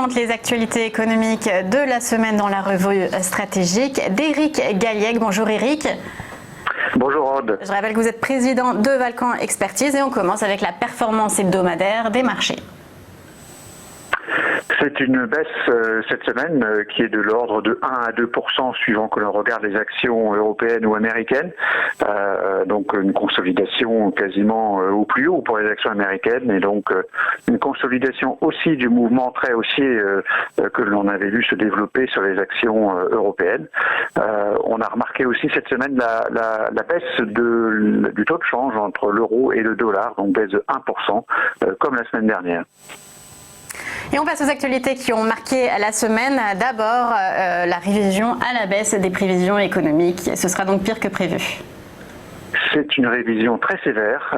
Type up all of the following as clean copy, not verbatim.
présente les actualités économiques de la semaine dans la revue stratégique d'Éric Galliègue. Bonjour Éric. Bonjour Aude. Je rappelle que vous êtes président de Valcan Expertise et on commence avec la performance hebdomadaire des marchés. C'est une baisse cette semaine qui est de l'ordre de 1 à 2% suivant que l'on regarde les actions européennes ou américaines. Donc une consolidation quasiment au plus haut pour les actions américaines et donc une consolidation aussi du mouvement très haussier que l'on avait vu se développer sur les actions européennes. On a remarqué aussi cette semaine la baisse du taux de change entre l'euro et le dollar, donc baisse de 1% comme la semaine dernière. Et on passe aux actualités qui ont marqué la semaine. D'abord, la révision à la baisse des prévisions économiques. Ce sera donc pire que prévu. C'est une révision très sévère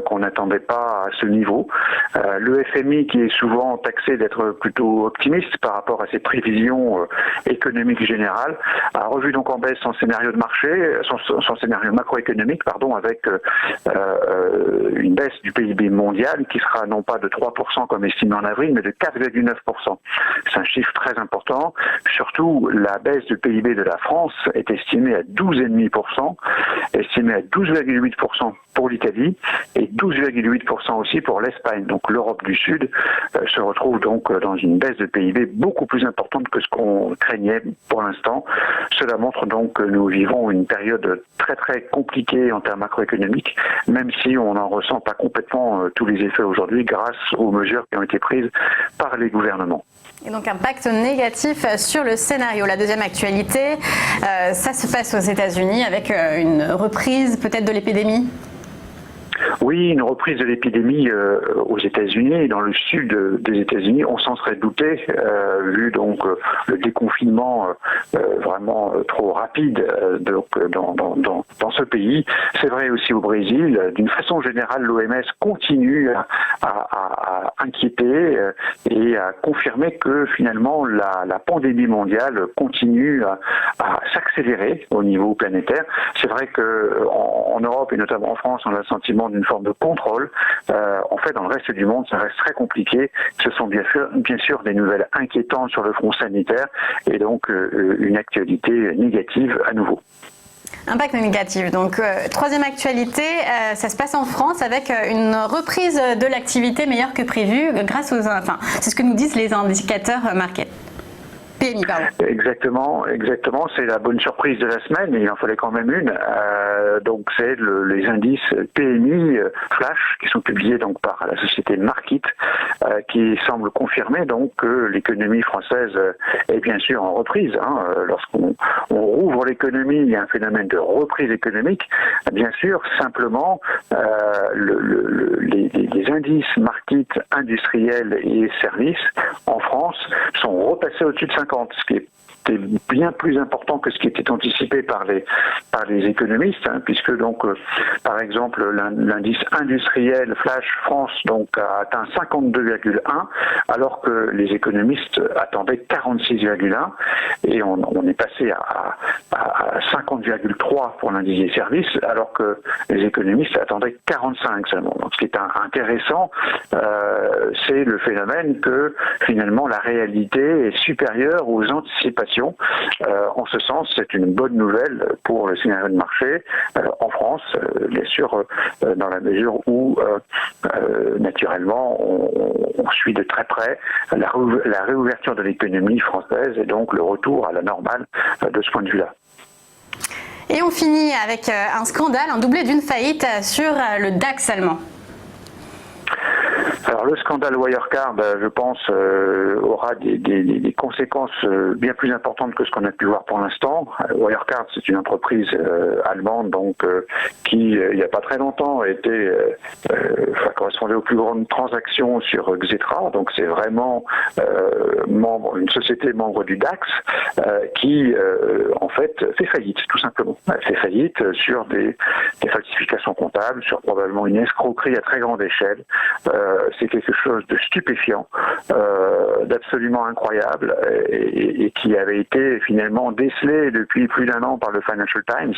qu'on n'attendait pas à ce niveau. Le FMI, qui est souvent taxé d'être plutôt optimiste par rapport à ses prévisions économiques générales, a revu donc en baisse son scénario de marché, son scénario macroéconomique, avec une baisse du PIB mondial qui sera non pas de 3% comme estimé en avril, mais de 4,9%. C'est un chiffre très important. Surtout, la baisse du PIB de la France est estimée à 12,5%, estimée à 12,8% pour l'Italie et 12,8% aussi pour l'Espagne. Donc l'Europe du Sud se retrouve donc dans une baisse de PIB beaucoup plus importante que ce qu'on craignait pour l'instant. Cela montre donc que nous vivons une période très très compliquée en termes macroéconomiques, même si on n'en ressent pas complètement tous les effets aujourd'hui grâce aux mesures qui ont été prises par les gouvernements. Et donc impact négatif sur le scénario. La deuxième actualité, ça se passe aux États-Unis avec une reprise peut-être de l'épidémie. Oui, une reprise de l'épidémie aux États-Unis et dans le sud des États-Unis, on s'en serait douté, vu donc le déconfinement vraiment trop rapide dans ce pays. C'est vrai aussi au Brésil. D'une façon générale, l'OMS continue à inquiéter et à confirmer que finalement la pandémie mondiale continue à s'accélérer au niveau planétaire. C'est vrai qu'en Europe et notamment en France, on a le sentiment d'une forme de contrôle. En fait, dans le reste du monde, ça reste très compliqué. Ce sont bien sûr des nouvelles inquiétantes sur le front sanitaire et donc une actualité négative à nouveau. Impact négatif. Donc, troisième actualité, ça se passe en France avec une reprise de l'activité meilleure que prévu grâce aux... Enfin, c'est ce que nous disent les indicateurs market. PMI, pardon. Exactement. C'est la bonne surprise de la semaine, et il en fallait quand même une. Donc c'est les indices PMI flash qui sont publiés donc par la société Markit, qui semblent confirmer donc que l'économie française est bien sûr en reprise. Lorsqu'on rouvre l'économie, il y a un phénomène de reprise économique. Bien sûr, simplement les indices Markit industriels et services en France sont repassés au-dessus de 50, ce qui est bien plus important que ce qui était anticipé par les économistes, puisque donc par exemple l'indice industriel Flash France donc a atteint 52,1 alors que les économistes attendaient 46,1 et on est passé à 50,3 pour l'indice des services alors que les économistes attendaient 45 seulement. Donc ce qui est intéressant, c'est le phénomène que finalement la réalité est supérieure aux anticipations. En ce sens, c'est une bonne nouvelle pour le scénario de marché en France, bien sûr, dans la mesure où, naturellement, on suit de très près la réouverture de l'économie française et donc le retour à la normale de ce point de vue-là. Et on finit avec un scandale, un doublé d'une faillite sur le DAX allemand. Alors le scandale Wirecard, je pense, aura des conséquences bien plus importantes que ce qu'on a pu voir pour l'instant. Wirecard, c'est une entreprise allemande donc qui, il n'y a pas très longtemps, correspondait aux plus grandes transactions sur Xetra. Donc c'est vraiment une société membre du DAX qui, en fait, fait faillite, tout simplement. Elle fait faillite sur des falsifications comptables, sur probablement une escroquerie à très grande échelle. c'est quelque chose de stupéfiant, d'absolument incroyable, et qui avait été finalement décelé depuis plus d'1 an par le Financial Times.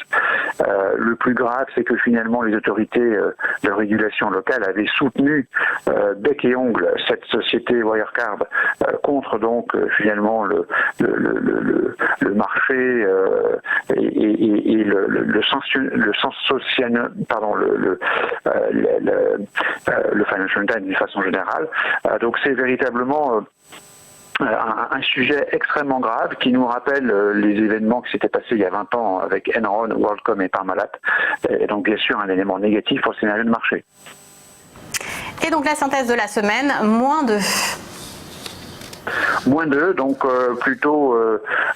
Le plus grave, c'est que finalement les autorités de régulation locale avaient soutenu bec et ongle cette société Wirecard contre donc finalement le marché et le Financial Times d'une façon générale. Donc c'est véritablement un sujet extrêmement grave qui nous rappelle les événements qui s'étaient passés il y a 20 ans avec Enron, WorldCom et Parmalat. Et donc bien sûr un élément négatif pour le scénario de marché. Et donc la synthèse de la semaine, -2, donc plutôt,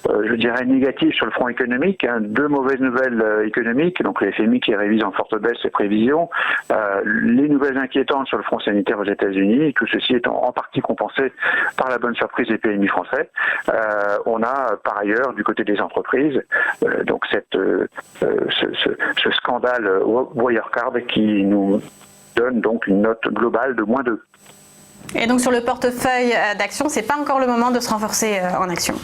je dirais, négatif sur le front économique. 2 mauvaises nouvelles économiques, donc le FMI qui révise en forte baisse ses prévisions, les nouvelles inquiétantes sur le front sanitaire aux États-Unis, tout ceci étant en partie compensé par la bonne surprise des PMI français. On a par ailleurs du côté des entreprises donc ce scandale Wirecard qui nous donne donc une note globale de -2. Et donc sur le portefeuille d'actions, c'est pas encore le moment de se renforcer en actions.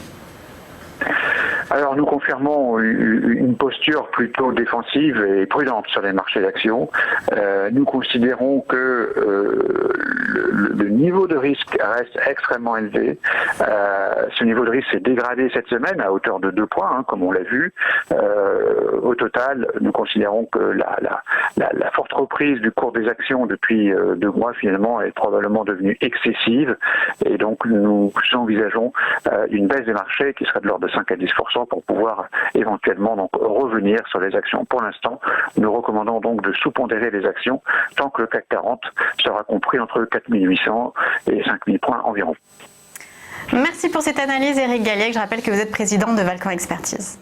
Alors nous confirmons une posture plutôt défensive et prudente sur les marchés d'actions. Nous considérons que le niveau de risque reste extrêmement élevé. Ce niveau de risque s'est dégradé cette semaine à hauteur de 2 points, comme on l'a vu. Au total, nous considérons que la forte reprise du cours des actions depuis 2 mois finalement est probablement devenue excessive, et donc nous envisageons une baisse des marchés qui serait de l'ordre de 5 à 10% pour pouvoir éventuellement donc revenir sur les actions. Pour l'instant, nous recommandons donc de sous-pondérer les actions tant que le CAC 40 sera compris entre 4800 et 5000 points environ. Merci pour cette analyse, Éric Gallec. Je rappelle que vous êtes président de Valcamp Expertise.